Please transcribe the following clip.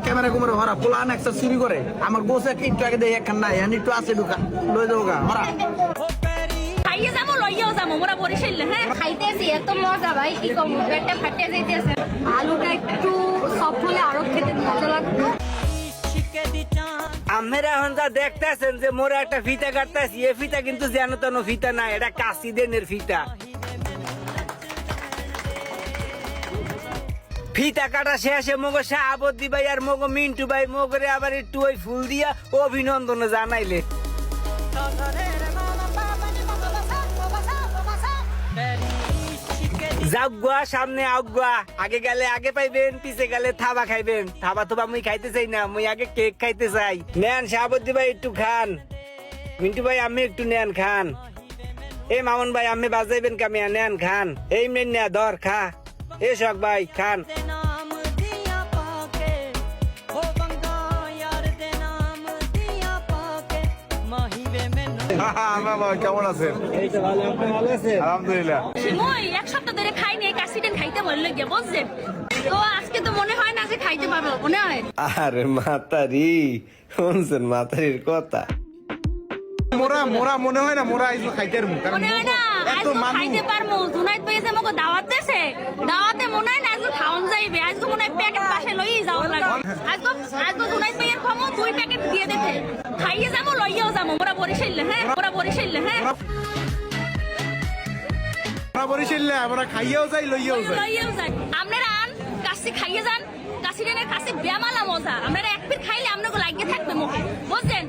Camera কুমারে হরা Pollan একটা চুরি করে আমার গোছে একটু আগে দেয় একখান নাই একটু আছে ঢুকা লই যাবো গা হরা খাইয়ে যাবো লইয়াও যাবো মোরা বরিশাল হ্যাঁ খাইতেছি এত মজা ভাই কি কম পেটটা ফাটিয়ে যাইতেছে আলুটা একটু সফট হলে আরো খেতে মজা লাগবে আমরা এখন যা দেখতেছেন যে মোরা একটা ফিতা কাটতেছি এ ফিতা কিন্তু যেন তেন ফিতা না, এটা কাশি দেনের ফিতা। ফিতা কাটা শেষে মগো শাহাবুদ্দি ভাই আর মগো মিন্টু ভাই মগরে আবার একটু ওই ফুল দিয়া অভিনন্দন জানাইলে। যাগুয়া সামনে আগুয়া, আগে গেলে আগে পাইবেন পিছে গেলে থাবা খাইবেন। থাবা তো মুই খাইতে চাই না, মুই আগে কেক খাইতে চাই। নেন শাহাবুদ্দি ভাই একটু খান, মিন্টু ভাই আমি একটু নেন খান, এ মামুন ভাই আমি বাজাইবেন কামিয়া নেন খান, এই মেন নেয়া ধর খা, এ শখ ভাই খান। কেমন আছেন? এই তো ভালো, আপনি ভালো আছেন? আলহামদুলিল্লাহ। মই এক সপ্তাহ ধরে খাইনি এই কাশিটা খাইতে ভালো লাগে বুঝছেন, তো আজকে তো মনে হয় না যে খাইতে পারবো মনে হয়। আরে মাতারি শুনছেন মাতারির কথা। মোরা মোরা মনে হয় না মোরা আইজো খাইতে পারবো কারণ মনে হয় না এত আজকে মানুষ খাইতে পারবো। জুনাইদ ভাই যে আমাকে দাওয়াত দিয়েছে, দাওয়াতে মনে হয় না আজকে খাওয়ান যাইবে, আজকে মনে হয় প্যাকেট পাশে লইয়ে যাওয়া লাগবে। আজকে জুনাইদ ভাইয়ের খামো 2 প্যাকেট দিয়ে দিতে, খাইয়ে যাবো লইয়াও যাবো মোরা বরিশাল হ্যাঁ মোরা বরিশাল হ্যাঁ মোরা বরিশাল আমরা খাইয়াও যাই লইয়াও যাই। লইয়াও যাই। আপনারা আন কাশি খাইয়ে যান, কাশি কাশি বেমালা মজা, আপনারা এক পিট খাইলে আপনাকে লাগিয়ে থাকবে মুখে বুঝছেন।